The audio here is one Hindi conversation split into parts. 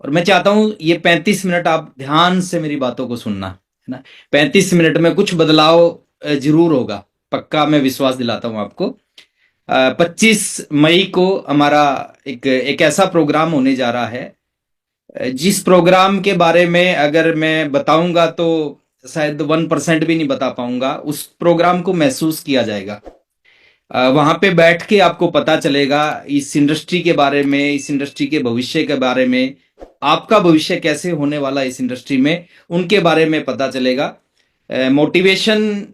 और मैं चाहता हूं ये 35 मिनट आप ध्यान से मेरी बातों को सुनना है ना। 35 मिनट में कुछ बदलाव जरूर होगा, पक्का मैं विश्वास दिलाता हूं आपको। 25 मई को हमारा एक एक ऐसा प्रोग्राम होने जा रहा है, जिस प्रोग्राम के बारे में अगर मैं बताऊंगा तो शायद 1% भी नहीं बता पाऊंगा। उस प्रोग्राम को महसूस किया जाएगा, वहां पे बैठ के आपको पता चलेगा इस इंडस्ट्री के बारे में, इस इंडस्ट्री के भविष्य के बारे में, आपका भविष्य कैसे होने वाला है इस इंडस्ट्री में, उनके बारे में पता चलेगा। मोटिवेशन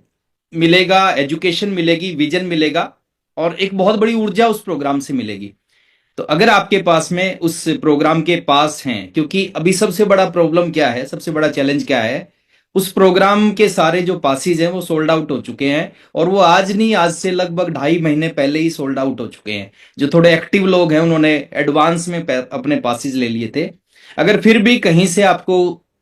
मिलेगा, एजुकेशन मिलेगी, विजन मिलेगा, और एक बहुत बड़ी ऊर्जा उस प्रोग्राम से मिलेगी। तो अगर आपके पास में उस प्रोग्राम के पास हैं, क्योंकि अभी सबसे बड़ा प्रॉब्लम क्या है, सबसे बड़ा चैलेंज क्या है, उस प्रोग्राम के सारे जो पासिस हैं वो सोल्ड आउट हो चुके हैं, और वो आज नहीं, आज से लगभग 2.5 महीने पहले ही सोल्ड आउट हो चुके हैं। जो थोड़े एक्टिव लोग हैं उन्होंने एडवांस में अपने पासिस ले लिए थे। अगर फिर भी कहीं से आपको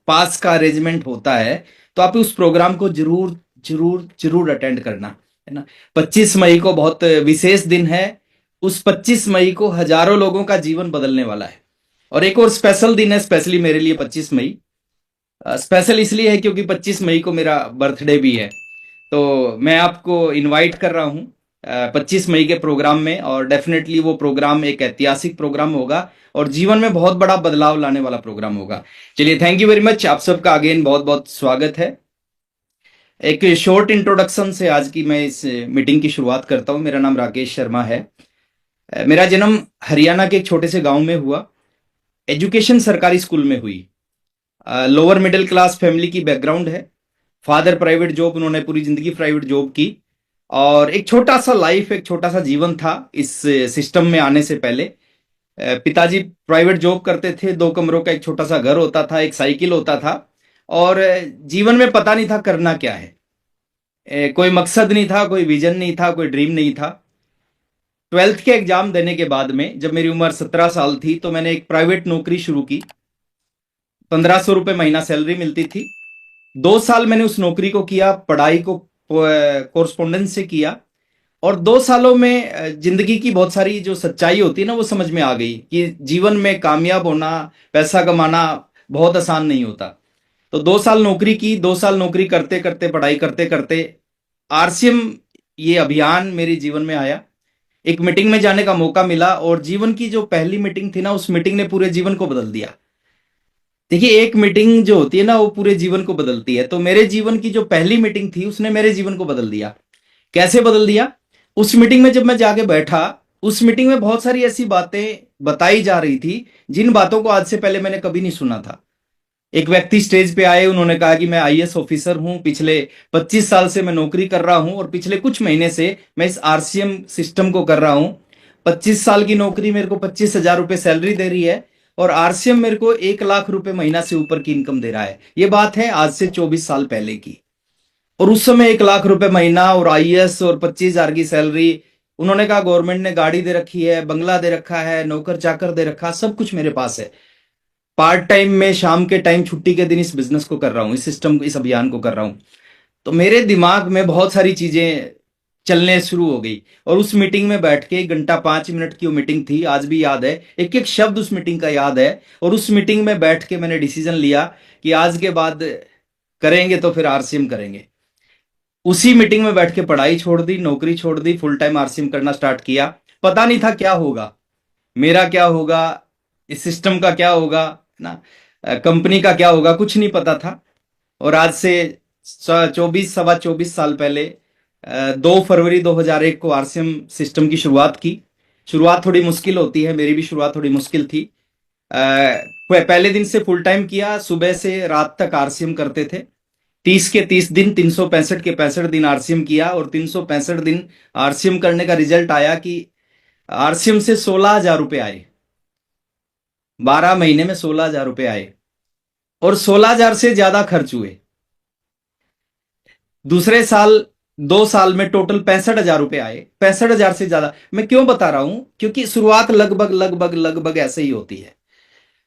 पास का अरेंजमेंट होता है तो आप उस प्रोग्राम को जरूर जरूर जरूर अटेंड करना, है ना। 25 मई को बहुत विशेष दिन है। उस 25 मई को हजारों लोगों का जीवन बदलने वाला है। और एक और स्पेशल दिन है, स्पेशली मेरे लिए 25 मई। स्पेशल इसलिए है क्योंकि 25 मई को मेरा बर्थडे भी है। तो मैं आपको इनवाइट कर रहा हूँ 25 मई के प्रोग्राम में, और डेफिनेटली वो प्रोग्राम एक ऐतिहासिक प्रोग्राम होगा और जीवन में बहुत बड़ा बदलाव लाने वाला प्रोग्राम होगा। चलिए, थैंक यू वेरी मच, आप सबका अगेन बहुत बहुत स्वागत है। एक शॉर्ट इंट्रोडक्शन से आज की मैं इस मीटिंग की शुरुआत करता हूँ। मेरा नाम राकेश शर्मा है। मेरा जन्म हरियाणा के एक छोटे से गांव में हुआ। एजुकेशन सरकारी स्कूल में हुई। लोअर मिडिल क्लास फैमिली की बैकग्राउंड है। फादर प्राइवेट जॉब, उन्होंने पूरी जिंदगी प्राइवेट जॉब की, और एक छोटा सा लाइफ, एक छोटा सा जीवन था इस सिस्टम में आने से पहले। पिताजी प्राइवेट जॉब करते थे, 2 कमरों का एक छोटा सा घर होता था, एक साइकिल होता था, और जीवन में पता नहीं था करना क्या है। कोई मकसद नहीं था, कोई विजन नहीं था, कोई ड्रीम नहीं था। 12th के एग्जाम देने के बाद में जब मेरी उम्र 17 साल थी तो मैंने एक प्राइवेट नौकरी शुरू की। 1500 रुपये महीना सैलरी मिलती थी। 2 साल मैंने उस नौकरी को किया, पढ़ाई को कोरस्पोंडेंस से किया, और 2 सालों में जिंदगी की बहुत सारी जो सच्चाई होती है ना वो समझ में आ गई कि जीवन में कामयाब होना, पैसा कमाना बहुत आसान नहीं होता। तो 2 साल नौकरी की, 2 साल नौकरी करते करते, पढ़ाई करते करते, आरसीएम ये अभियान मेरे जीवन में आया। एक मीटिंग में जाने का मौका मिला, और जीवन की जो पहली मीटिंग थी ना, उस मीटिंग ने पूरे जीवन को बदल दिया। देखिए, एक मीटिंग जो होती है ना वो पूरे जीवन को बदलती है। तो मेरे जीवन की जो पहली मीटिंग थी उसने मेरे जीवन को बदल दिया। कैसे बदल दिया? उस मीटिंग में जब मैं जाके बैठा, उस मीटिंग में बहुत सारी ऐसी बातें बताई जा रही थी जिन बातों को आज से पहले मैंने कभी नहीं सुना था। एक व्यक्ति स्टेज पे आए, उन्होंने कहा कि मैं आईएएस ऑफिसर हूं, पिछले 25 साल से मैं नौकरी कर रहा हूं, और पिछले कुछ महीने से मैं इस आरसीएम सिस्टम को कर रहा हूं। 25 साल की नौकरी मेरे को 25,000 रुपये सैलरी दे रही है, और आरसीएम मेरे को 1 लाख रुपए महीना से ऊपर की इनकम दे रहा है। ये बात है आज से 24 साल पहले की। और उस समय 1 लाख रुपए महीना और आईएएस और 25,000 की सैलरी। उन्होंने कहा गवर्नमेंट ने गाड़ी दे रखी है, बंगला दे रखा है, नौकर चाकर दे रखा, सब कुछ मेरे पास है। पार्ट टाइम में शाम के टाइम, छुट्टी के दिन इस बिजनेस को कर रहा हूं, इस सिस्टम को, इस अभियान को कर रहा हूं। तो मेरे दिमाग में बहुत सारी चीजें चलने शुरू हो गई। और उस मीटिंग में बैठ के 1 घंटा 5 मिनट की वो मीटिंग थी, आज भी याद है, एक एक शब्द उस मीटिंग का याद है। और उस मीटिंग में बैठ के मैंने डिसीजन लिया कि आज के बाद करेंगे तो फिर आरसीएम करेंगे। उसी मीटिंग में बैठ के पढ़ाई छोड़ दी, नौकरी छोड़ दी, फुल टाइम आरसीएम करना स्टार्ट किया। पता नहीं था क्या होगा, मेरा क्या होगा, इस सिस्टम का क्या होगा ना, कंपनी का क्या होगा, कुछ नहीं पता था। और आज से 24 सवा 24 साल पहले 2 फरवरी 2001 को आरसीएम सिस्टम की शुरुआत की। शुरुआत थोड़ी मुश्किल होती है, मेरी भी शुरुआत थोड़ी मुश्किल थी। पहले दिन से फुल टाइम किया, सुबह से रात तक आरसीएम करते थे। 30 के 30 दिन, 365 के 65 दिन आरसीएम किया, और 365 दिन आरसीएम करने का रिजल्ट आया कि आरसीएम से 16,000 रुपये आए। 12 महीने में 16,000 रुपये आए, और 16,000 से ज्यादा खर्च हुए। दूसरे साल, 2 साल में टोटल 65,000 रुपये आए। 65,000 से ज्यादा। मैं क्यों बता रहा हूं? क्योंकि शुरुआत लगभग लगभग लगभग ऐसे ही होती है।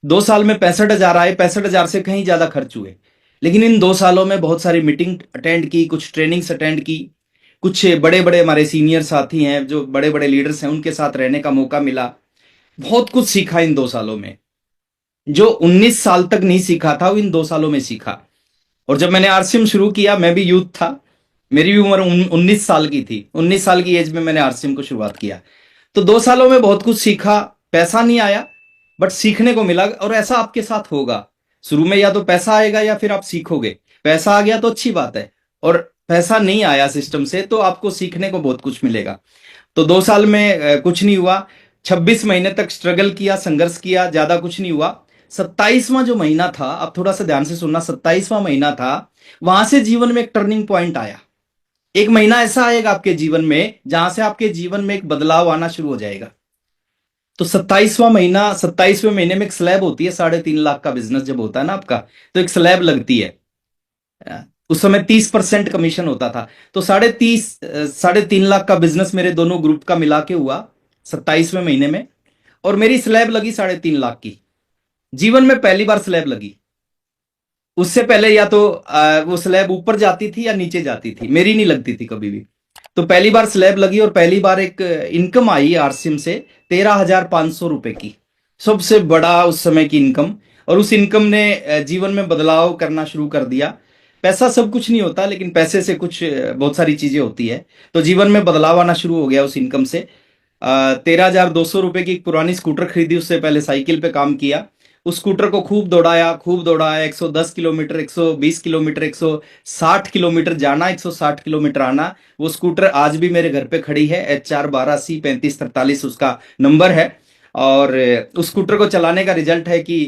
2 साल में 65,000 आए, 65,000 से कहीं ज्यादा खर्च हुए। लेकिन इन 2 सालों में बहुत सारी मीटिंग अटेंड की, कुछ ट्रेनिंग्स अटेंड की, कुछ बड़े बड़े हमारे सीनियर साथी हैं जो बड़े बड़े लीडर्स हैं, उनके साथ रहने का मौका मिला। बहुत कुछ सीखा इन 2 सालों में। जो 19 साल तक नहीं सीखा था वो इन 2 सालों में सीखा। और जब मैंने आरसीएम शुरू किया, मैं भी यूथ था, मेरी भी उम्र 19 साल की थी, 19 साल की एज में मैंने आरसीएम को शुरुआत किया। तो 2 सालों में बहुत कुछ सीखा। पैसा नहीं आया, बट सीखने को मिला। और ऐसा आपके साथ होगा, शुरू में या तो पैसा आएगा या फिर आप सीखोगे। पैसा आ गया तो अच्छी बात है, और पैसा नहीं आया सिस्टम से तो आपको सीखने को बहुत कुछ मिलेगा। तो 2 साल में कुछ नहीं हुआ। 26 महीने तक स्ट्रगल किया, संघर्ष किया, ज्यादा कुछ नहीं हुआ। 27वां जो महीना था, अब थोड़ा सा ध्यान से सुनना, 27वां महीना था, वहां से जीवन में एक टर्निंग पॉइंट आया। एक महीना ऐसा आएगा आपके जीवन में जहां से आपके जीवन में एक बदलाव आना शुरू हो जाएगा। तो 27वां महीना, 27वें महीने में एक स्लैब होती है। 3.5 लाख का बिजनेस जब होता है ना आपका, तो एक स्लैब लगती है। उस समय 30% कमीशन होता था। तो 3.5 लाख का बिजनेस मेरे दोनों ग्रुप का मिला के हुआ 27वें महीने में। और मेरी स्लैब लगी 3.5 लाख की। जीवन में पहली बार स्लैब लगी। उससे पहले या तो वो स्लैब ऊपर जाती थी या नीचे जाती थी, मेरी नहीं लगती थी कभी भी। तो पहली बार स्लैब लगी और पहली बार एक इनकम आई आरसीएम से 13,500 रुपए की, सबसे बड़ा उस समय की इनकम। और उस इनकम ने जीवन में बदलाव करना शुरू कर दिया। पैसा सब कुछ नहीं होता, लेकिन पैसे से कुछ बहुत सारी चीजें होती है। तो जीवन में बदलाव आना शुरू हो गया उस इनकम से। 13,200 रुपए की एक पुरानी स्कूटर खरीदी, उससे पहले साइकिल पे काम किया। उस स्कूटर को खूब दौड़ाया, 110 किलोमीटर, 120 किलोमीटर, 160 किलोमीटर जाना, 160 किलोमीटर आना। वो स्कूटर आज भी मेरे घर पे खड़ी है, HR12C3543 उसका नंबर है। और उस स्कूटर को चलाने का रिजल्ट है कि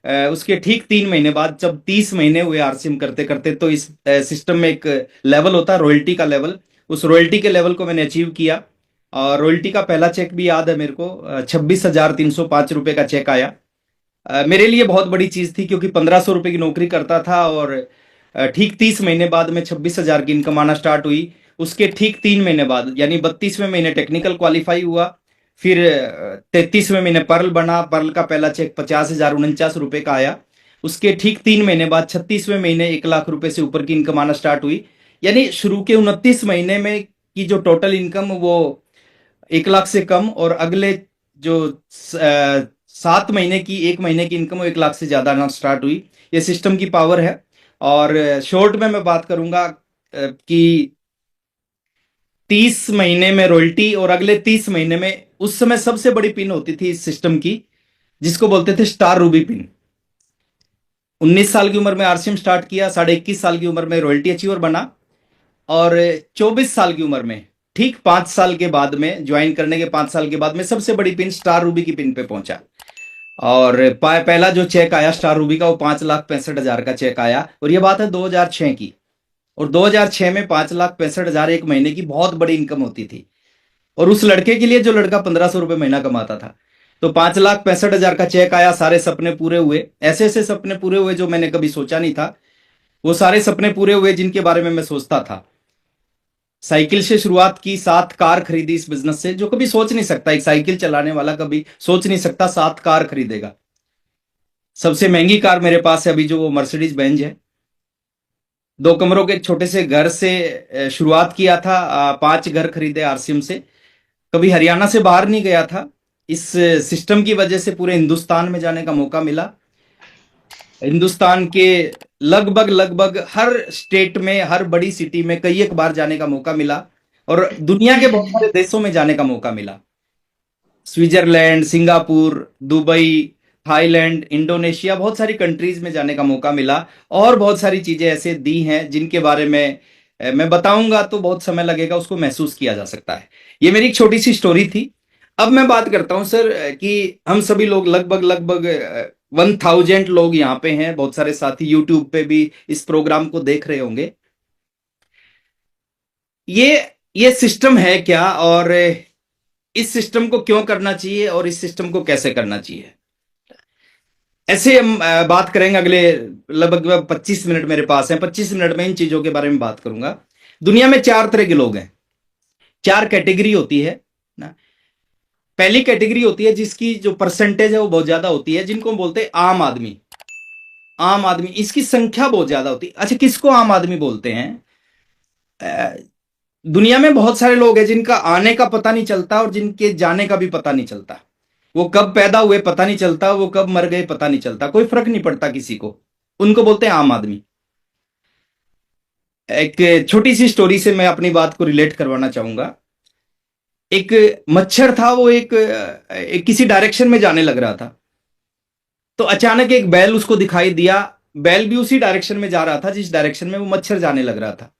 उसके ठीक 3 महीने बाद, जब 30 महीने हुए आरसीएम करते करते, तो इस सिस्टम में एक लेवल होता है रॉयल्टी का लेवल। उस रॉयल्टी के लेवल को मैंने अचीव किया। और रॉयल्टी का पहला चेक भी याद है मेरे को, 26,305 रुपए का चेक आया। मेरे लिए बहुत बड़ी चीज थी, क्योंकि 1,500 रुपए की नौकरी करता था। और ठीक 30 महीने बाद में 26,000 की इनकम आना स्टार्ट हुई। उसके ठीक 3 महीने बाद, यानी 32वें महीने टेक्निकल क्वालिफाई हुआ। फिर 33वें महीने पर्ल बना। पर्ल का पहला चेक 50,049 रुपए का आया। उसके ठीक 3 महीने बाद 36वें महीने 1 लाख रुपए से ऊपर की इनकम आना स्टार्ट हुई। यानी शुरू के 29 महीने में की जो टोटल इनकम, वो 1 लाख से कम। और अगले जो 7 महीने की, 1 महीने की इनकम, वो 1 लाख से ज्यादा आना स्टार्ट हुई। ये सिस्टम की पावर है। और शॉर्ट में मैं बात करूंगा कि 30 महीने में रॉयल्टी, और अगले 30 महीने में, उस समय सबसे बड़ी पिन होती थी इस सिस्टम की, जिसको बोलते थे स्टार रूबी पिन। 19 साल की उम्र में आरसीएम स्टार्ट किया, 21.5 साल की उम्र में रॉयल्टी अचीवर बना। और 24 साल की उम्र में, ठीक 5 साल के बाद में, ज्वाइन करने के 5 साल के बाद में, सबसे बड़ी पिन स्टार रूबी की पिन पे पहुंचा। और पहला जो चेक आया स्टार रूबी का, वो 5,65,000 का चेक आया। और ये बात है 2006 की। और 2006 में 5,65,000 एक महीने की बहुत बड़ी इनकम होती थी। और उस लड़के के लिए, जो लड़का 1,500 रुपए महीना कमाता था, तो 5,65,000 का चेक आया। सारे सपने पूरे हुए, ऐसे ऐसे सपने पूरे हुए जो मैंने कभी सोचा नहीं था। वो सारे सपने पूरे हुए जिनके बारे में मैं सोचता था। साइकिल से शुरुआत की, 7 कार खरीदी इस बिजनेस से, जो कभी सोच नहीं सकता, एक साइकिल चलाने वाला कभी सोच नहीं सकता 7 कार खरीदेगा। सबसे महंगी कार मेरे पास है अभी जो, वो मर्सिडीज बेंज है। 2 कमरों के एक छोटे से घर से शुरुआत किया था। 5 घर खरीदे आरसीएम से। कभी हरियाणा से बाहर नहीं गया था। इस सिस्टम की वजह से पूरे हिंदुस्तान में जाने का मौका मिला। हिंदुस्तान के लगभग लगभग हर स्टेट में, हर बड़ी सिटी में कई एक बार जाने का मौका मिला। और दुनिया के बहुत सारे देशों में जाने का मौका मिला। Switzerland, Singapore, Dubai, Thailand, Indonesia, बहुत सारी कंट्रीज में जाने का मौका मिला। और बहुत सारी चीजें ऐसे दी हैं जिनके बारे में मैं बताऊंगा तो बहुत समय लगेगा, उसको महसूस किया जा सकता है। ये मेरी एक छोटी सी स्टोरी थी। अब मैं बात करता हूं सर कि हम सभी लोग, लगभग लगभग 1,000 लोग यहाँ पे हैं। बहुत सारे साथी यूट्यूब पे भी इस प्रोग्राम को देख रहे होंगे। ये ये सिस्टम है क्या, और इस सिस्टम को क्यों करना चाहिए, और इस सिस्टम को कैसे करना चाहिए, ऐसे हम बात करेंगे। अगले लगभग 25 मिनट मेरे पास हैं। 25 मिनट में इन चीजों के बारे में बात करूंगा। दुनिया में 4 तरह के लोग हैं, 4 कैटेगरी होती है ना। पहली कैटेगरी होती है जिसकी जो परसेंटेज है वो बहुत ज्यादा होती है, जिनको हम बोलते हैं आम आदमी। आम आदमी, इसकी संख्या बहुत ज्यादा होती है। अच्छा, किसको आम आदमी बोलते हैं? दुनिया में बहुत सारे लोग हैं जिनका आने का पता नहीं चलता और जिनके जाने का भी पता नहीं चलता। वो कब पैदा हुए पता नहीं चलता, वो कब मर गए पता नहीं चलता, कोई फर्क नहीं पड़ता किसी को। उनको बोलते हैं आम आदमी। एक छोटी सी स्टोरी से मैं अपनी बात को रिलेट करवाना चाहूंगा। एक मच्छर था, वो एक किसी डायरेक्शन में जाने लग रहा था। तो अचानक एक बैल उसको दिखाई दिया। बैल भी उसी डायरेक्शन में जा रहा था जिस डायरेक्शन में वो मच्छर जाने लग रहा था।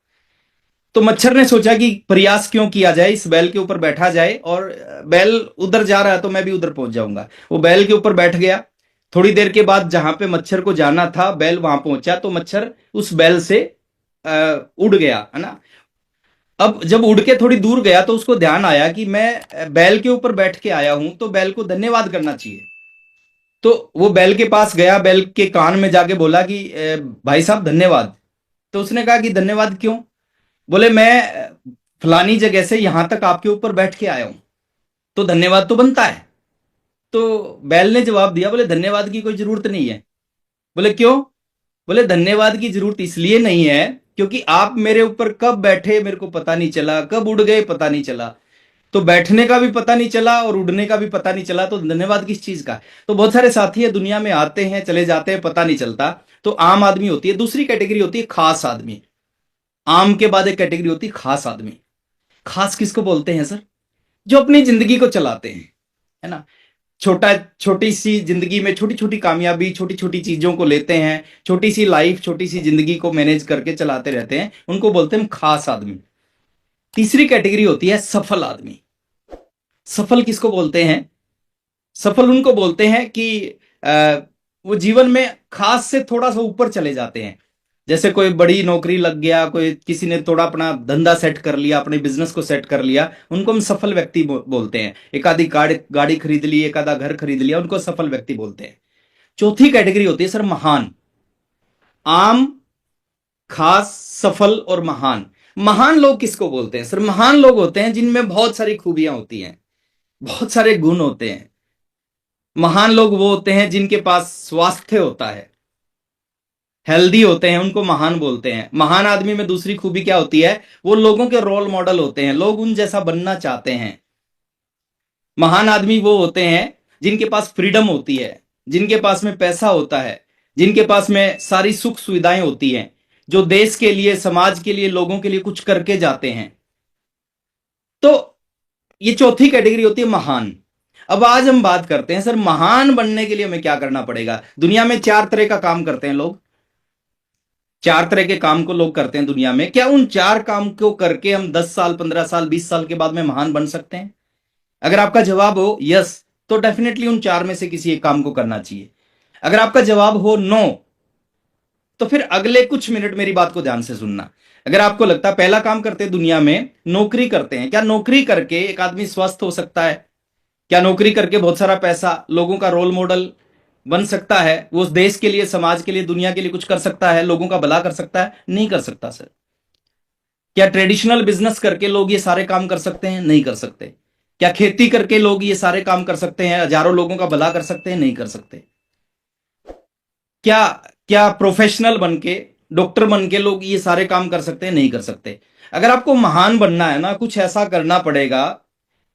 तो मच्छर ने सोचा कि प्रयास क्यों किया जाए, इस बैल के ऊपर बैठा जाए, और बैल उधर जा रहा है तो मैं भी उधर पहुंच जाऊंगा। वो बैल के ऊपर बैठ गया। थोड़ी देर के बाद जहां पे मच्छर को जाना था, बैल वहां पहुंचा तो मच्छर उस बैल से उड़ गया, है ना। अब जब उड़ के थोड़ी दूर गया तो उसको ध्यान आया कि मैं बैल के ऊपर बैठ के आया हूं, तो बैल को धन्यवाद करना चाहिए। तो वो बैल के पास गया, बैल के कान में जाके बोला कि भाई साहब धन्यवाद। तो उसने कहा कि धन्यवाद क्यों? बोले मैं फलानी जगह से यहां तक आपके ऊपर बैठ के आया हूं, तो धन्यवाद तो बनता है। तो बैल ने जवाब दिया, बोले धन्यवाद की कोई जरूरत नहीं है। बोले क्यों? बोले धन्यवाद की जरूरत इसलिए नहीं है क्योंकि आप मेरे ऊपर कब बैठे मेरे को पता नहीं चला, कब उड़ गए पता नहीं चला। तो बैठने का भी पता नहीं चला और उड़ने का भी पता नहीं चला, तो धन्यवाद किस चीज का? तो बहुत सारे साथी है दुनिया में, आते हैं चले जाते हैं, पता नहीं चलता। तो आम आदमी होती है। दूसरी कैटेगरी होती है खास आदमी। आम के बाद एक कैटेगरी होती है खास आदमी। खास किसको बोलते हैं सर? जो अपनी जिंदगी को चलाते हैं, है ना। छोटी सी जिंदगी में छोटी छोटी कामयाबी, छोटी छोटी चीजों को लेते हैं, छोटी सी लाइफ, छोटी सी जिंदगी को मैनेज करके चलाते रहते हैं, उनको बोलते हैं खास आदमी। तीसरी कैटेगरी होती है सफल आदमी। सफल किसको बोलते हैं? सफल उनको बोलते हैं कि वो जीवन में खास से थोड़ा सा ऊपर चले जाते हैं। जैसे कोई बड़ी नौकरी लग गया, कोई किसी ने थोड़ा अपना धंधा सेट कर लिया, अपने बिजनेस को सेट कर लिया, उनको हम सफल व्यक्ति बोलते हैं। एक आधी गाड़ी खरीद ली, एक आधा घर खरीद लिया, उनको सफल व्यक्ति बोलते हैं। चौथी कैटेगरी होती है सर महान। आम, खास, सफल और महान। महान लोग किसको बोलते हैं सर? महान लोग होते हैं जिनमें बहुत सारी खूबियां होती हैं, बहुत सारे गुण होते हैं। महान लोग वो होते हैं जिनके पास स्वास्थ्य होता है, हेल्दी होते हैं, उनको महान बोलते हैं। महान आदमी में दूसरी खूबी क्या होती है? वो लोगों के रोल मॉडल होते हैं, लोग उन जैसा बनना चाहते हैं। महान आदमी वो होते हैं जिनके पास फ्रीडम होती है, जिनके पास में पैसा होता है, जिनके पास में सारी सुख सुविधाएं होती हैं, जो देश के लिए, समाज के लिए, लोगों के लिए कुछ करके जाते हैं। तो ये चौथी कैटेगरी होती है महान। अब आज हम बात करते हैं सर महान बनने के लिए हमें क्या करना पड़ेगा। दुनिया में चार तरह का काम करते हैं लोग, चार तरह के काम को लोग करते हैं दुनिया में। क्या उन चार काम को करके हम 10 साल, 15 साल, 20 साल के बाद में महान बन सकते हैं? अगर आपका जवाब हो यस, तो डेफिनेटली उन चार में से किसी एक काम को करना चाहिए। अगर आपका जवाब हो नो, तो फिर अगले कुछ मिनट मेरी बात को ध्यान से सुनना। अगर आपको लगता है पहला काम करते हैं दुनिया में नौकरी करते हैं, क्या नौकरी करके एक आदमी स्वस्थ हो सकता है? क्या नौकरी करके बहुत सारा पैसा, लोगों का रोल मॉडल बन सकता है? वो उस देश के लिए, समाज के लिए, दुनिया के लिए कुछ कर सकता है, लोगों का भला कर सकता है? नहीं कर सकता सर। क्या ट्रेडिशनल बिजनेस करके लोग ये सारे काम कर सकते हैं? नहीं कर सकते। क्या खेती करके लोग ये सारे काम कर सकते हैं, हजारों लोगों का भला कर सकते हैं? नहीं कर सकते। क्या क्या प्रोफेशनल बन के, डॉक्टर बन के लोग ये सारे काम कर सकते हैं? नहीं कर सकते। अगर आपको महान बनना है ना, कुछ ऐसा करना पड़ेगा,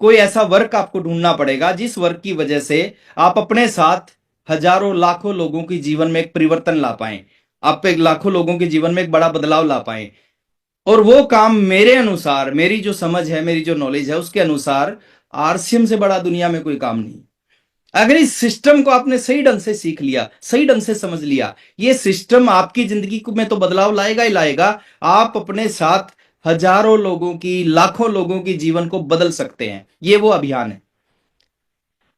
कोई ऐसा वर्क आपको ढूंढना पड़ेगा जिस वर्क की वजह से आप अपने साथ हजारों लाखों लोगों के जीवन में एक परिवर्तन ला पाए, आप एक लाखों लोगों के जीवन में एक बड़ा बदलाव ला पाए। और वो काम मेरे अनुसार, मेरी जो समझ है, मेरी जो नॉलेज है, उसके अनुसार आरसीएम से बड़ा दुनिया में कोई काम नहीं। अगर इस सिस्टम को आपने सही ढंग से सीख लिया, सही ढंग से समझ लिया, ये सिस्टम आपकी जिंदगी में तो बदलाव लाएगा ही लाएगा। आप अपने साथ हजारों लोगों की, लाखों लोगों की जीवन को बदल सकते हैं। ये वो अभियान है।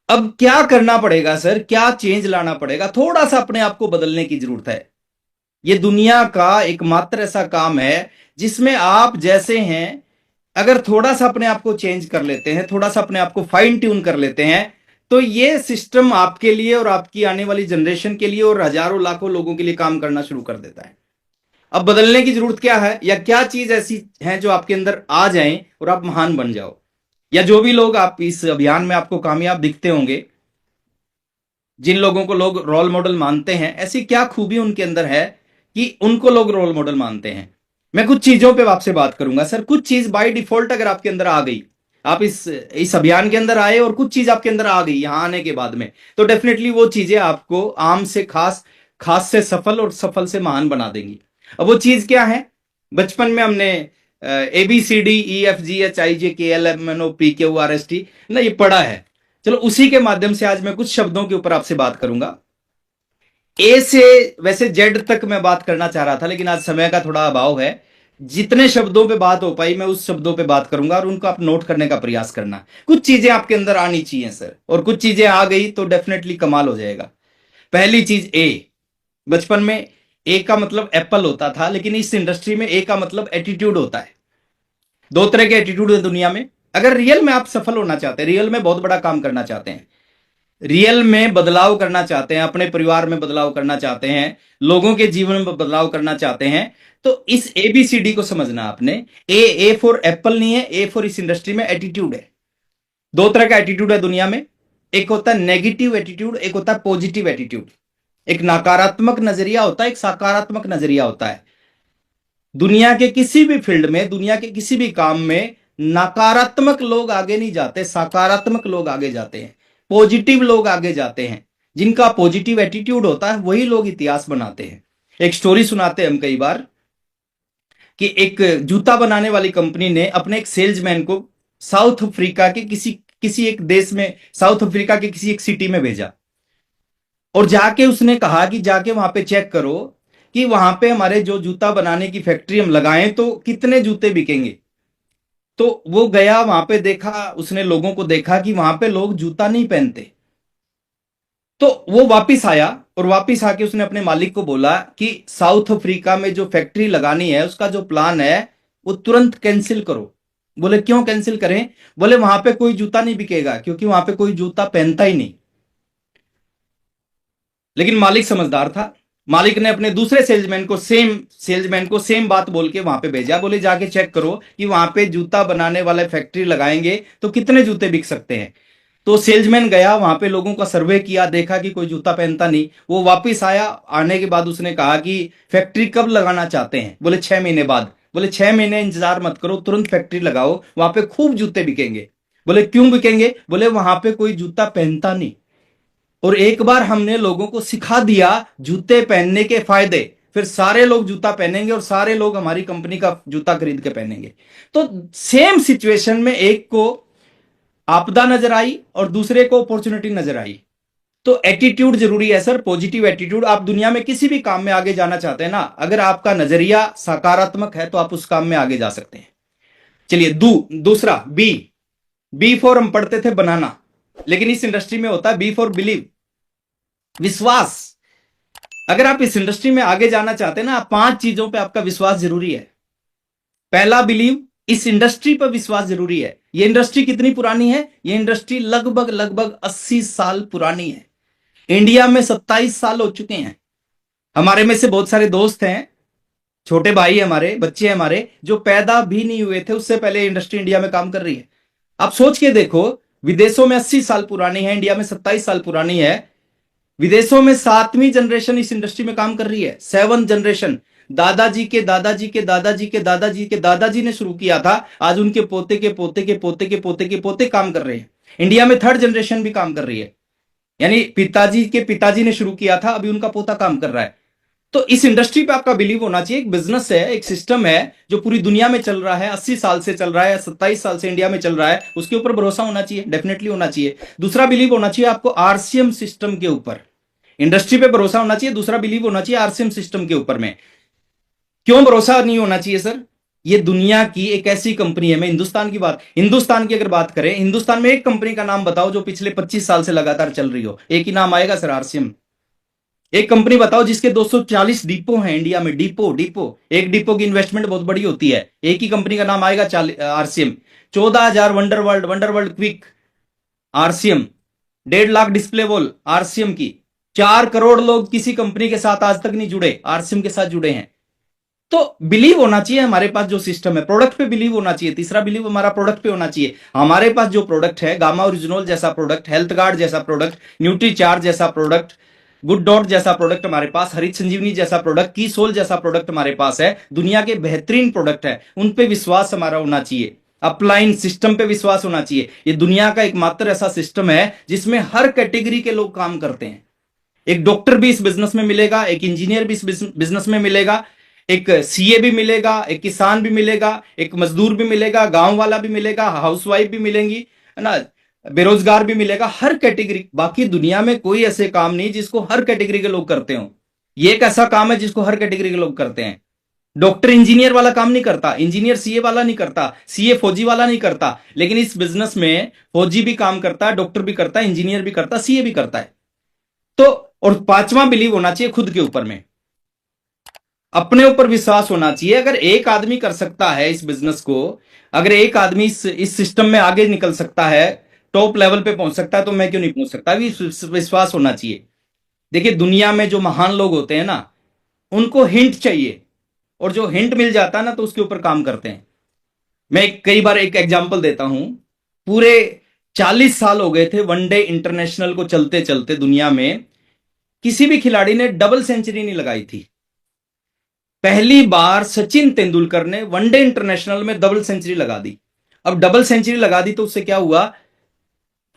अब क्या करना पड़ेगा सर? क्या चेंज लाना पड़ेगा? थोड़ा सा अपने आप को बदलने की जरूरत है। ये दुनिया का एकमात्र ऐसा काम है जिसमें आप जैसे हैं, अगर थोड़ा सा अपने आप को चेंज कर लेते हैं, थोड़ा सा अपने आप को फाइन ट्यून कर लेते हैं, तो ये सिस्टम आपके लिए और आपकी आने वाली जनरेशन के लिए और हजारों लाखों लोगों के लिए काम करना शुरू कर देता है। अब बदलने की जरूरत क्या है, या क्या चीज ऐसी है जो आपके अंदर आ जाए और आप महान बन जाओ? या जो भी लोग आप इस अभियान में आपको कामयाब दिखते होंगे, जिन लोगों को लोग रोल मॉडल मानते हैं, ऐसी क्या खूबी उनके अंदर है कि उनको लोग रोल मॉडल मानते हैं? मैं कुछ चीजों पे आपसे बात करूंगा सर। कुछ चीज बाय डिफॉल्ट अगर आपके अंदर आ गई, आप इस अभियान के अंदर आए और कुछ चीज आपके अंदर आ गई यहां आने के बाद में, तो डेफिनेटली वो चीजें आपको आम से खास, खास से सफल और सफल से महान बना देंगी। अब वो चीज क्या है? बचपन में हमने ABCDEFGHIJKLMNOPQRST ना ये पढ़ा है। चलो उसी के माध्यम से आज मैं कुछ शब्दों के ऊपर आपसे बात करूंगा। ए से वैसे जेड तक मैं बात करना चाह रहा था, लेकिन आज समय का थोड़ा अभाव है। जितने शब्दों पे बात हो पाई मैं उस शब्दों पे बात करूंगा और उनको आप नोट करने का प्रयास करना। कुछ चीजें आपके अंदर आनी चाहिए सर, और कुछ चीजें आ गई तो डेफिनेटली कमाल हो जाएगा। पहली चीज ए। बचपन में ए का मतलब एप्पल होता था, लेकिन इस इंडस्ट्री में ए का मतलब एटीट्यूड होता है। दो तरह के एटीट्यूड है दुनिया में। अगर रियल में आप सफल होना चाहते हैं, रियल में बहुत बड़ा काम करना चाहते हैं, रियल में बदलाव करना चाहते हैं, अपने परिवार में बदलाव करना चाहते हैं, लोगों के जीवन में बदलाव करना चाहते हैं, तो इस ABCD को समझना आपने। ए फॉर एप्पल नहीं है, ए फॉर इस इंडस्ट्री में एटीट्यूड है। दो तरह का एटीट्यूड है दुनिया में, एक होता है नेगेटिव एटीट्यूड, एक होता है पॉजिटिव एटीट्यूड। एक नकारात्मक नजरिया होता है, एक सकारात्मक नजरिया होता है। दुनिया के किसी भी फील्ड में, दुनिया के किसी भी काम में नकारात्मक लोग आगे नहीं जाते, सकारात्मक लोग आगे जाते हैं, पॉजिटिव लोग आगे जाते हैं। जिनका पॉजिटिव एटीट्यूड होता है वही लोग इतिहास बनाते हैं। एक स्टोरी सुनाते हैं हम कई बार कि एक जूता बनाने वाली कंपनी ने अपने एक सेल्समैन को साउथ अफ्रीका के किसी एक देश में, साउथ अफ्रीका के किसी एक सिटी में भेजा, और जाके उसने कहा कि जाके वहां पे चेक करो कि वहां पे हमारे जो जूता बनाने की फैक्ट्री हम लगाएं तो कितने जूते बिकेंगे। तो वो गया वहां पे, देखा उसने, लोगों को देखा कि वहां पे लोग जूता नहीं पहनते। तो वो वापिस आया और वापिस आके उसने अपने मालिक को बोला कि साउथ अफ्रीका में जो फैक्ट्री लगानी है उसका जो प्लान है वो तुरंत कैंसिल करो। बोले क्यों कैंसिल करें? बोले वहां पे कोई जूता नहीं बिकेगा, क्योंकि वहां पे कोई जूता पहनता ही नहीं। लेकिन मालिक समझदार था। मालिक ने अपने दूसरे सेल्समैन को सेम बात बोल के वहां पे भेजा, बोले जाके चेक करो कि वहां पे जूता बनाने वाले फैक्ट्री लगाएंगे तो कितने जूते बिक सकते हैं। तो सेल्समैन गया वहां पे, लोगों का सर्वे किया, देखा कि कोई जूता पहनता नहीं। वो वापिस आया, आने के बाद उसने कहा कि फैक्ट्री कब लगाना चाहते हैं? बोले 6 महीने बाद। बोले 6 महीने इंतजार मत करो, तुरंत फैक्ट्री लगाओ, वहां पे खूब जूते बिकेंगे। बोले क्यों बिकेंगे? बोले वहां पे कोई जूता पहनता नहीं, और एक बार हमने लोगों को सिखा दिया जूते पहनने के फायदे, फिर सारे लोग जूता पहनेंगे और सारे लोग हमारी कंपनी का जूता खरीद के पहनेंगे। तो सेम सिचुएशन में एक को आपदा नजर आई और दूसरे को अपॉर्चुनिटी नजर आई। तो एटीट्यूड जरूरी है सर, पॉजिटिव एटीट्यूड। आप दुनिया में किसी भी काम में आगे जाना चाहते हैं ना, अगर आपका नजरिया सकारात्मक है तो आप उस काम में आगे जा सकते हैं। चलिए दूसरा बी फॉर हम पढ़ते थे बनाना, लेकिन इस इंडस्ट्री में होता है बी फॉर बिलीव, विश्वास। अगर आप इस इंडस्ट्री में आगे जाना चाहते हैं ना, 5 चीजों पे आपका विश्वास जरूरी है। पहला बिलीव, इस इंडस्ट्री पर विश्वास जरूरी है। ये इंडस्ट्री कितनी पुरानी है? ये इंडस्ट्री लगभग 80 साल पुरानी है। इंडिया में 27 साल हो चुके हैं। हमारे में से बहुत सारे दोस्त हैं, छोटे भाई हमारे, बच्चे हमारे जो पैदा भी नहीं हुए थे उससे पहले इंडस्ट्री इंडिया में काम कर रही है। आप सोच के देखो, विदेशों में 80 साल पुरानी है, इंडिया में 27 साल पुरानी है। विदेशों में 7वीं जनरेशन इस इंडस्ट्री में काम कर रही है, 7th जनरेशन। दादाजी के दादाजी के दादाजी के दादाजी के दादाजी ने शुरू किया था, आज उनके पोते के पोते के पोते के पोते के पोते काम कर रहे हैं। इंडिया में 3rd जनरेशन भी काम कर रही है, यानी पिताजी के पिताजी ने शुरू किया था, अभी उनका पोता काम कर रहा है। तो इस इंडस्ट्री पे आपका बिलीव होना चाहिए। एक बिजनेस है, एक सिस्टम है जो पूरी दुनिया में चल रहा है, 80 साल से चल रहा है, 27 साल से इंडिया में चल रहा है, उसके ऊपर भरोसा होना चाहिए, डेफिनेटली होना चाहिए। दूसरा बिलीव होना चाहिए आपको RCM सिस्टम के ऊपर। इंडस्ट्री पे भरोसा होना चाहिए, दूसरा बिलीव होना चाहिए RCM सिस्टम के ऊपर में। क्यों भरोसा नहीं होना चाहिए सर? ये दुनिया की एक ऐसी कंपनी है, मैं हिंदुस्तान की अगर बात करें, हिंदुस्तान में एक कंपनी का नाम बताओ जो पिछले 25 साल से लगातार चल रही हो। एक ही नाम आएगा सर, RCM। एक कंपनी बताओ जिसके 240 डिपो हैं इंडिया में, डिपो। एक डिपो की इन्वेस्टमेंट बहुत बड़ी होती है। एक ही कंपनी का नाम आएगा RCM। 14,000 wonderworld quick, RCM। 1.5 lakh display wall, RCM की। 4 करोड़ लोग किसी कंपनी के साथ आज तक नहीं जुड़े, RCM के साथ जुड़े हैं। तो बिलीव होना चाहिए हमारे पास जो सिस्टम है, प्रोडक्ट पे बिलीव होना चाहिए। तीसरा बिलीव हमारा प्रोडक्ट पे होना चाहिए। हमारे पास जो प्रोडक्ट है, गामा ओरिजिनल जैसा प्रोडक्ट, हेल्थ गार्ड जैसा प्रोडक्ट, न्यूट्री चार्ज जैसा प्रोडक्ट, गुड डॉट जैसा प्रोडक्ट हमारे पास, हरित संजीवनी जैसा प्रोडक्ट, की सोल जैसा प्रोडक्ट हमारे पास है, दुनिया के बेहतरीन प्रोडक्ट है, उन पे विश्वास हमारा होना चाहिए। अपलाइन सिस्टम पे विश्वास होना चाहिए। ये दुनिया का एकमात्र ऐसा सिस्टम है जिसमें हर कैटेगरी के लोग काम करते हैं। एक डॉक्टर भी इस बिजनेस में मिलेगा, एक इंजीनियर भी इस बिजनेस में मिलेगा, एक सीए भी मिलेगा, एक किसान भी मिलेगा, एक मजदूर भी मिलेगा, गांव वाला भी मिलेगा, हाउसवाइफ भी मिलेंगी, है ना, बेरोजगार भी मिलेगा, हर कैटेगरी। बाकी दुनिया में कोई ऐसे काम नहीं जिसको हर कैटेगरी के लोग करते हो। ये एक ऐसा काम है जिसको हर कैटेगरी के लोग करते हैं। डॉक्टर इंजीनियर वाला काम नहीं करता, इंजीनियर सीए वाला नहीं करता, सीए फौजी वाला नहीं करता, लेकिन इस बिजनेस में फौजी भी काम करता है, डॉक्टर भी करता है, इंजीनियर भी करता है, सीए भी करता है। तो और पांचवा बिलीव होना चाहिए खुद के ऊपर में, अपने ऊपर विश्वास होना चाहिए। अगर एक आदमी कर सकता है इस बिजनेस को, अगर एक आदमी इस सिस्टम में आगे निकल सकता है, टॉप लेवल पे पहुंच सकता है, तो मैं क्यों नहीं पहुंच सकता? भी विश्वास होना चाहिए। देखिए, दुनिया में जो महान लोग होते हैं ना, उनको हिंट चाहिए, और जो हिंट मिल जाता है ना, तो उसके ऊपर काम करते हैं। मैं कई बार एक एग्जांपल देता हूं। पूरे 40 साल हो गए थे वनडे इंटरनेशनल को चलते चलते, दुनिया में किसी भी खिलाड़ी ने डबल सेंचुरी नहीं लगाई थी। पहली बार सचिन तेंदुलकर ने वनडे इंटरनेशनल में डबल सेंचुरी लगा दी। अब डबल सेंचुरी लगा दी तो उससे क्या हुआ?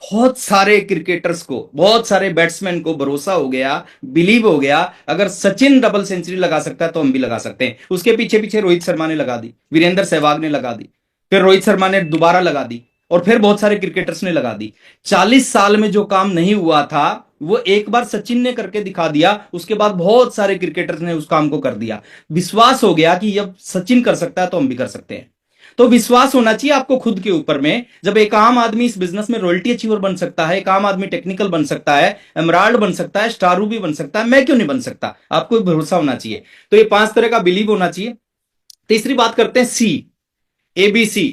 बहुत सारे क्रिकेटर्स को, बहुत सारे बैट्समैन को भरोसा हो गया, बिलीव हो गया, अगर सचिन डबल सेंचुरी लगा सकता है तो हम भी लगा सकते हैं। उसके पीछे पीछे रोहित शर्मा ने लगा दी, वीरेंद्र सहवाग ने लगा दी, फिर रोहित शर्मा ने दोबारा लगा दी, और फिर बहुत सारे क्रिकेटर्स ने लगा दी। 40 साल में जो काम नहीं हुआ था, वो एक बार सचिन ने करके दिखा दिया, उसके बाद बहुत सारे क्रिकेटर्स ने उस काम को कर दिया। विश्वास हो गया कि जब सचिन कर सकता है तो हम भी कर सकते हैं। तो विश्वास होना चाहिए आपको खुद के ऊपर में। जब एक आम आदमी इस बिजनेस में रॉयल्टी अचीवर बन सकता है, एक आम आदमी टेक्निकल बन सकता है, एमराल्ड बन सकता है, स्टारू भी बन सकता है, मैं क्यों नहीं बन सकता? आपको भरोसा होना चाहिए। तो ये 5 तरह का बिलीव होना चाहिए। तीसरी बात करते हैं सी, ABC।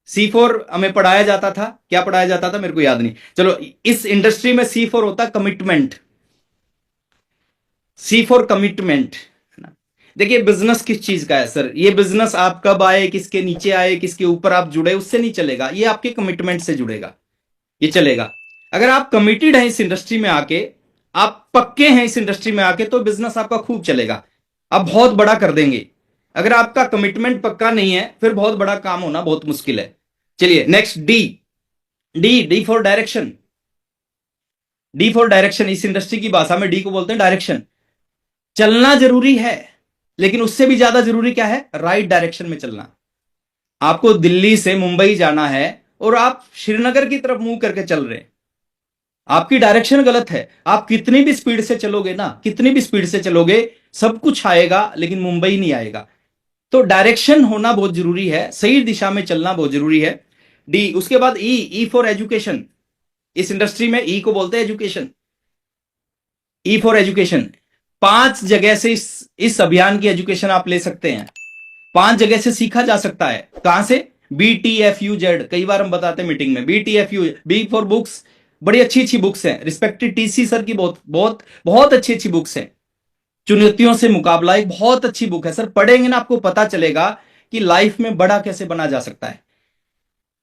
C4 हमें पढ़ाया जाता था, क्या पढ़ाया जाता था मेरे को याद नहीं, चलो। इस इंडस्ट्री में C4 होता कमिटमेंट। C4 commitment. देखिए, बिजनेस किस चीज का है सर? ये बिजनेस आप कब आए, किसके नीचे आए, किसके ऊपर आप जुड़े, उससे नहीं चलेगा, ये आपके कमिटमेंट से जुड़ेगा, ये चलेगा। अगर आप कमिटेड हैं इस इंडस्ट्री में आके, आप पक्के हैं इस इंडस्ट्री में आके, तो बिजनेस आपका खूब चलेगा, आप बहुत बड़ा कर देंगे। अगर आपका कमिटमेंट पक्का नहीं है, फिर बहुत बड़ा काम होना बहुत मुश्किल है। चलिए next, D. D for direction. D for direction, इस इंडस्ट्री की भाषा में डी को बोलते हैं डायरेक्शन। चलना जरूरी है, लेकिन उससे भी ज्यादा जरूरी क्या है? राइट डायरेक्शन में चलना। आपको दिल्ली से मुंबई जाना है और आप श्रीनगर की तरफ मुंह करके चल रहे हैं, आपकी डायरेक्शन गलत है। आप कितनी भी स्पीड से चलोगे ना, कितनी भी स्पीड से चलोगे, सब कुछ आएगा लेकिन मुंबई नहीं आएगा। तो डायरेक्शन होना बहुत जरूरी है, सही दिशा में चलना बहुत जरूरी है। डी। उसके बाद ई फॉर एजुकेशन। इस इंडस्ट्री में ई को बोलते हैं एजुकेशन। E for education. 5 जगह से इस अभियान की एजुकेशन आप ले सकते हैं, 5 जगह से सीखा जा सकता है। कहां से? BTFUZ, कई बार हम बताते हैं मीटिंग में, BTFU, बी फॉर बुक्स। बड़ी अच्छी अच्छी बुक्स हैं, रिस्पेक्टेड TC सर की बहुत बहुत बहुत अच्छी अच्छी बुक्स हैं। चुनौतियों से मुकाबला एक बहुत अच्छी बुक है सर, पढ़ेंगे ना आपको पता चलेगा कि लाइफ में बड़ा कैसे बना जा सकता है।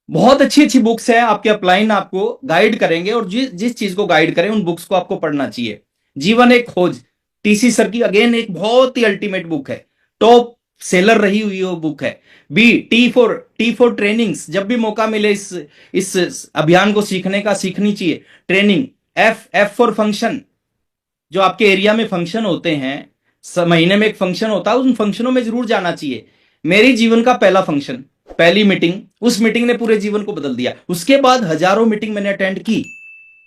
बहुत अच्छी अच्छी बुक्स है, आपके अपलाइन आपको गाइड करेंगे, और जिस जिस चीज को गाइड करें उन बुक्स को आपको पढ़ना चाहिए। जीवन एक खोज, TC सर की अगेन एक बहुत ही अल्टीमेट बुक है, टॉप सेलर रही हुई वो बुक है। B, T for trainings. जब भी मौका मिले इस अभियान को सीखने का, सीखनी चाहिए ट्रेनिंग। F for function. जो आपके एरिया में फंक्शन होते हैं, महीने में एक फंक्शन होता है, उन फंक्शनों में जरूर जाना चाहिए। मेरी जीवन का पहला फंक्शन, पहली मीटिंग, उस मीटिंग ने पूरे जीवन को बदल दिया। उसके बाद हजारों मीटिंग मैंने अटेंड की,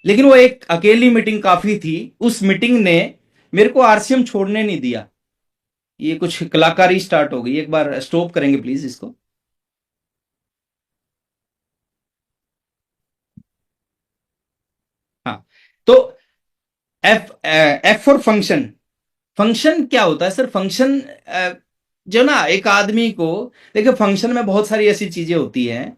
लेकिन वो एक अकेली मीटिंग काफी थी। उस मीटिंग ने मेरे को RCM छोड़ने नहीं दिया। ये कुछ कलाकारी स्टार्ट हो गई, एक बार स्टॉप करेंगे प्लीज इसको। हाँ, तो एफ फॉर फंक्शन। फंक्शन क्या होता है सर? फंक्शन जो ना एक आदमी को, देखिए फंक्शन में बहुत सारी ऐसी चीजें होती हैं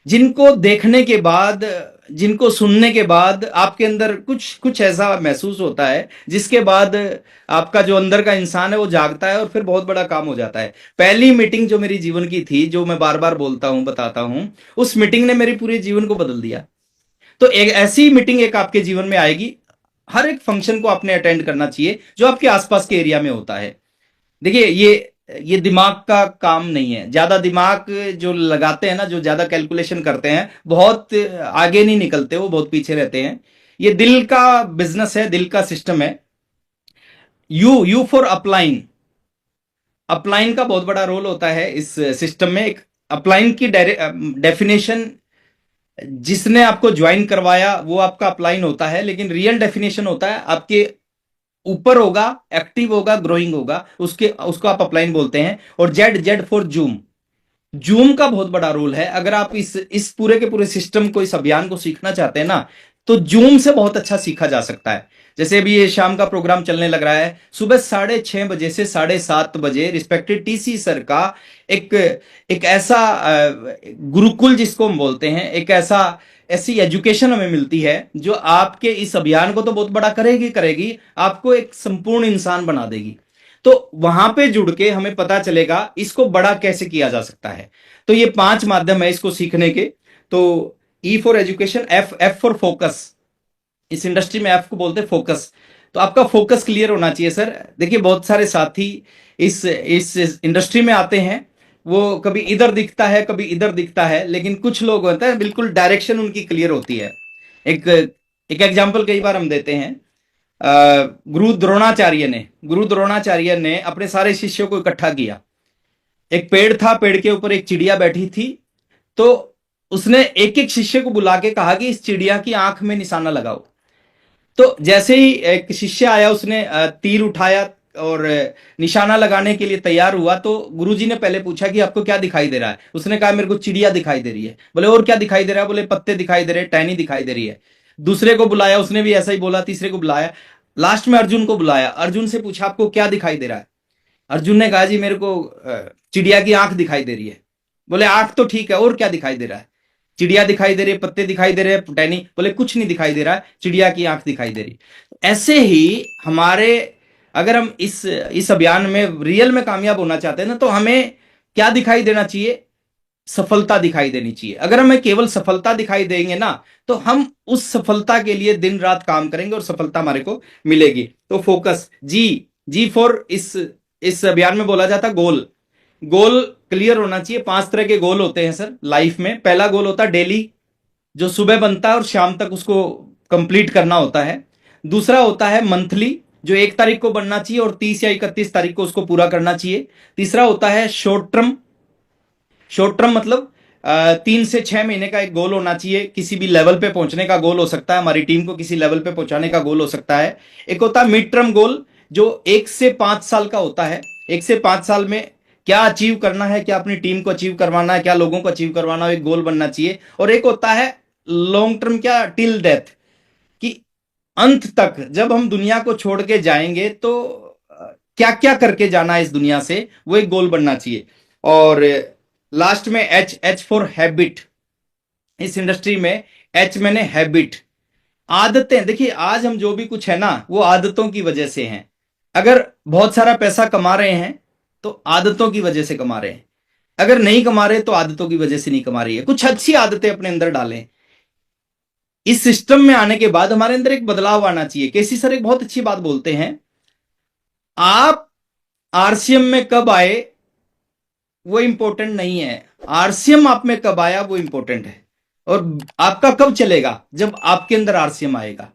जिनको देखने के बाद, जिनको सुनने के बाद आपके अंदर कुछ कुछ ऐसा महसूस होता है, जिसके बाद आपका जो अंदर का इंसान है वो जागता है और फिर बहुत बड़ा काम हो जाता है। पहली मीटिंग जो मेरी जीवन की थी, जो मैं बार बार बोलता हूं, बताता हूं, उस मीटिंग ने मेरे पूरे जीवन को बदल दिया। तो एक ऐसी मीटिंग एक आपके जीवन में आएगी, हर एक फंक्शन को आपने अटेंड करना चाहिए जो आपके आसपास के एरिया में होता है। देखिए, ये ये दिमाग का काम नहीं है। ज्यादा दिमाग जो लगाते हैं ना, जो ज्यादा कैलकुलेशन करते हैं, बहुत आगे नहीं निकलते, वो बहुत पीछे रहते हैं। ये दिल का बिजनेस है, दिल का सिस्टम है। You for upline. अपलाइन का बहुत बड़ा रोल होता है इस सिस्टम में। एक अपलाइन की डेफिनेशन जिसने आपको ज्वाइन करवाया वो आपका अपलाइन होता है, लेकिन रियल डेफिनेशन होता है आपके ऊपर होगा, एक्टिव होगा, ग्रोइंग होगा, उसके उसको आप अपलाइन बोलते हैं। और Z Z for zoom. Zoom का बहुत बड़ा रोल है। अगर आप इस पूरे के पूरे सिस्टम को, इस अभियान को सीखना चाहते हैं ना, तो जूम से बहुत अच्छा सीखा जा सकता है। जैसे अभी ये शाम का प्रोग्राम चलने लग रहा है, सुबह 6:30 बजे से 7:30 बजे रिस्पेक्टेड टीसी सर का एक एक ऐसा गुरुकुल जिसको हम बोलते हैं, एक ऐसा ऐसी एजुकेशन हमें मिलती है जो आपके इस अभियान को तो बहुत बड़ा करेगी करेगी, आपको एक संपूर्ण इंसान बना देगी। तो वहां पे जुड़ के हमें पता चलेगा इसको बड़ा कैसे किया जा सकता है। तो ये 5 माध्यम है इसको सीखने के। तो E for education, F F for focus. इस इंडस्ट्री में एफ को बोलते हैं फोकस। तो आपका फोकस क्लियर होना चाहिए सर। देखिए बहुत सारे साथी इस इंडस्ट्री में आते हैं, वो कभी इधर दिखता है, कभी इधर दिखता है, लेकिन कुछ लोग होते हैं बिल्कुल डायरेक्शन उनकी क्लियर होती है। एक एक एग्जाम्पल कई बार हम देते हैं। गुरु द्रोणाचार्य ने अपने सारे शिष्यों को इकट्ठा किया। एक पेड़ था, पेड़ के ऊपर एक चिड़िया बैठी थी। तो उसने एक एक शिष्य को बुला के कहा कि इस चिड़िया की आंख में निशाना लगाओ। तो जैसे ही एक शिष्य आया, उसने तीर उठाया और निशाना लगाने के लिए तैयार हुआ, तो गुरुजी ने पहले पूछा कि आपको क्या दिखाई दे रहा है। उसने कहा मेरे को चिड़िया दिखाई दे रही है। बोले और क्या दिखाई दे रहा है? बोले पत्ते दिखाई दे रहे हैं, टहनी दिखाई दे रही है। दूसरे को बुलाया, उसने भी ऐसा ही बोला। तीसरे को बुलाया, लास्ट में अर्जुन को बुलाया। अर्जुन से पूछा आपको क्या दिखाई दे रहा है? अर्जुन ने कहा जी मेरे को चिड़िया की आंख दिखाई दे रही है। बोले आंख तो ठीक है, और क्या दिखाई दे रहा है? चिड़िया दिखाई दे रही है, पत्ते दिखाई दे रहे हैं, टहनी। बोले कुछ नहीं दिखाई दे रहा है, चिड़िया की आंख दिखाई दे रही। ऐसे ही हमारे, अगर हम इस अभियान में रियल में कामयाब होना चाहते हैं ना, तो हमें क्या दिखाई देना चाहिए? सफलता दिखाई देनी चाहिए। अगर हमें केवल सफलता दिखाई देंगे ना, तो हम उस सफलता के लिए दिन रात काम करेंगे और सफलता हमारे को मिलेगी। तो फोकस, जी जी फॉर इस अभियान में बोला जाता गोल। गोल क्लियर होना चाहिए। 5 तरह के गोल होते हैं सर लाइफ में। पहला गोल होता है डेली, जो सुबह बनता है और शाम तक उसको कंप्लीट करना होता है। दूसरा होता है मंथली, जो 1 तारीख को बनना चाहिए और 30 या 31 तारीख को उसको पूरा करना चाहिए। तीसरा होता है शॉर्ट टर्म। शॉर्ट टर्म मतलब 3 से 6 महीने का एक गोल होना चाहिए। किसी भी लेवल पे पहुंचने का गोल हो सकता है, हमारी टीम को किसी लेवल पे पहुंचाने का गोल हो सकता है। एक होता है मिड टर्म गोल, जो 1 से 5 साल का होता है। 1 से 5 साल में क्या अचीव करना है, क्या अपनी टीम को अचीव करवाना है, क्या लोगों को अचीव करवाना है, एक गोल बनना चाहिए। और एक होता है लॉन्ग टर्म, क्या टिल डेथ, कि अंत तक जब हम दुनिया को छोड़ के जाएंगे तो क्या क्या करके जाना है इस दुनिया से, वो एक गोल बनना चाहिए। और लास्ट में एच एच फॉर हैबिट। इस इंडस्ट्री में एच मैंने हैबिट, आदतें। देखिए आज हम जो भी कुछ है ना, वो आदतों की वजह से हैं। अगर बहुत सारा पैसा कमा रहे हैं तो आदतों की वजह से कमा रहे हैं। अगर नहीं कमा रहे तो आदतों की वजह से नहीं कमा रही है। कुछ अच्छी आदतें अपने अंदर डालें। इस सिस्टम में आने के बाद हमारे अंदर एक बदलाव आना चाहिए। केसी सर एक बहुत अच्छी बात बोलते हैं, आप आरसीएम में कब आए वो इंपॉर्टेंट नहीं है, आरसीएम आप में कब आया वो इंपॉर्टेंट है। और आपका कब चलेगा? जब आपके अंदर आरसीएम आएगा।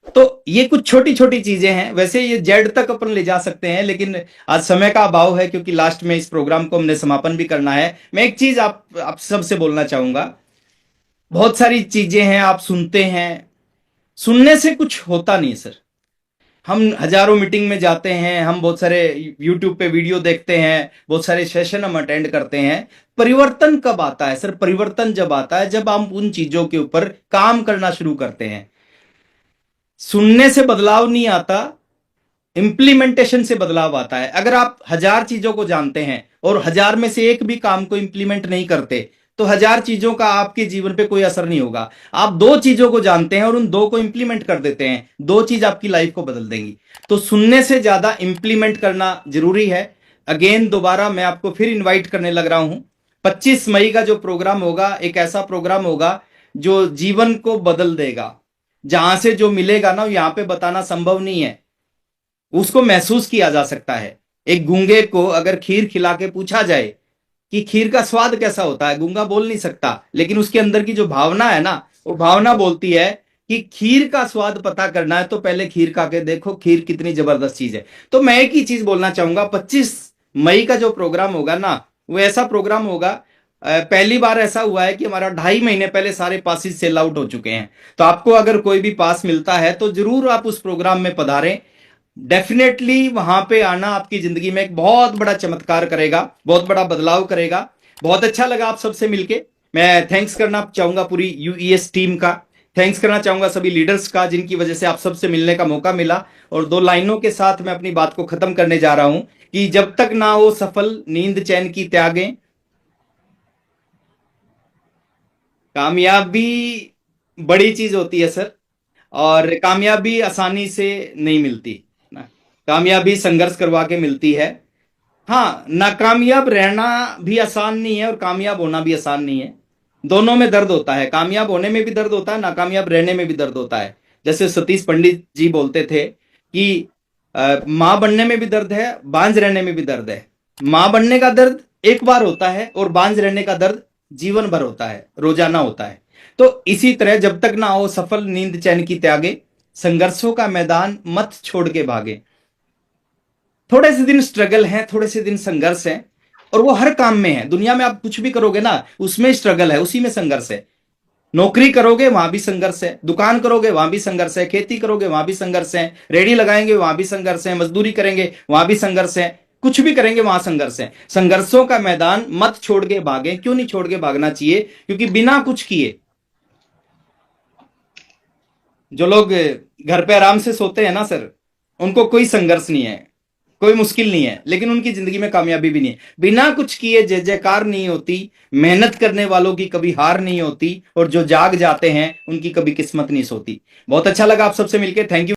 तो ये कुछ छोटी छोटी चीजें हैं। वैसे ये जेड तक अपन ले जा सकते हैं, लेकिन आज समय का अभाव है, क्योंकि लास्ट में इस प्रोग्राम को हमने समापन भी करना है। मैं एक चीज आप सबसे बोलना चाहूंगा। बहुत सारी चीजें हैं, आप सुनते हैं, सुनने से कुछ होता नहीं सर। हम हजारों मीटिंग में जाते हैं, हम बहुत सारे यूट्यूब पे वीडियो देखते हैं, बहुत सारे सेशन हम अटेंड करते हैं। परिवर्तन कब आता है सर? परिवर्तन जब आता है जब हम उन चीजों के ऊपर काम करना शुरू करते हैं। सुनने से बदलाव नहीं आता, इंप्लीमेंटेशन से बदलाव आता है। अगर आप 1000 चीजों को जानते हैं और 1000 में से एक भी काम को इंप्लीमेंट नहीं करते, तो 1000 चीजों का आपके जीवन पे कोई असर नहीं होगा। आप 2 चीजों को जानते हैं और उन 2 को इंप्लीमेंट कर देते हैं, 2 चीज आपकी लाइफ को बदल देंगी। तो सुनने से ज्यादा इंप्लीमेंट करना जरूरी है। अगेन दोबारा मैं आपको फिर इन्वाइट करने लग रहा हूं। 25 मई का जो प्रोग्राम होगा, एक ऐसा प्रोग्राम होगा जो जीवन को बदल देगा। जहां से जो मिलेगा ना, यहां पे बताना संभव नहीं है, उसको महसूस किया जा सकता है। एक गूंगे को अगर खीर खिला के पूछा जाए कि खीर का स्वाद कैसा होता है, गूंगा बोल नहीं सकता, लेकिन उसके अंदर की जो भावना है ना, वो भावना बोलती है कि खीर का स्वाद पता करना है तो पहले खीर खा के देखो, खीर कितनी जबरदस्त चीज है। तो मैं एक ही चीज बोलना चाहूंगा, 25 मई का जो प्रोग्राम होगा ना, वो ऐसा प्रोग्राम होगा, पहली बार ऐसा हुआ है कि हमारा 2.5 महीने पहले सारे पासिस सेल आउट हो चुके हैं। तो आपको अगर कोई भी पास मिलता है तो जरूर आप उस प्रोग्राम में पधारें। डेफिनेटली वहां पे आना आपकी जिंदगी में एक बहुत बड़ा चमत्कार करेगा, बहुत बड़ा बदलाव करेगा। बहुत अच्छा लगा आप सबसे मिलके। मैं थैंक्स करना चाहूंगा पूरी यूईएस टीम का, थैंक्स करना चाहूंगा सभी लीडर्स का जिनकी वजह से आप सबसे मिलने का मौका मिला। और 2 लाइनों के साथ मैं अपनी बात को खत्म करने जा रहा हूं कि जब तक ना हो सफल नींद चैन की त्यागें, कामयाबी बड़ी चीज होती है सर, और कामयाबी आसानी से नहीं मिलती ना, कामयाबी संघर्ष करवा के मिलती है। हाँ, नाकामयाब रहना भी आसान नहीं है और कामयाब होना भी आसान नहीं है। दोनों में दर्द होता है, कामयाब होने में भी दर्द होता है, नाकामयाब रहने में भी दर्द होता है। जैसे सतीश पंडित जी बोलते थे कि मां बनने में भी दर्द है, बांझ रहने में भी दर्द है। मां बनने का दर्द एक बार होता है और बांझ रहने का दर्द जीवन भर होता है, रोजाना होता है। तो इसी तरह जब तक ना हो सफल नींद चैन की त्यागे, संघर्षों का मैदान मत छोड़ के भागे। थोड़े से दिन स्ट्रगल है, थोड़े से दिन संघर्ष है, और वो हर काम में है। दुनिया में आप कुछ भी करोगे ना, उसमें स्ट्रगल है, उसी में संघर्ष है। नौकरी करोगे वहां भी संघर्ष है, दुकान करोगे वहां भी संघर्ष है, खेती करोगे वहां भी संघर्ष है, रेडी लगाएंगे वहां भी संघर्ष है, मजदूरी करेंगे वहां भी संघर्ष है, कुछ भी करेंगे वहां संघर्ष है। संघर्षों का मैदान मत छोड़ के भागे। क्यों नहीं छोड़ के भागना चाहिए? क्योंकि बिना कुछ किए, जो लोग घर पे आराम से सोते हैं ना सर, उनको कोई संघर्ष नहीं है, कोई मुश्किल नहीं है, लेकिन उनकी जिंदगी में कामयाबी भी नहीं है। बिना कुछ किए जय जयकार नहीं होती, मेहनत करने वालों की कभी हार नहीं होती, और जो जाग जाते हैं उनकी कभी किस्मत नहीं सोती। बहुत अच्छा लगा आप सबसे मिलकर, थैंक यू।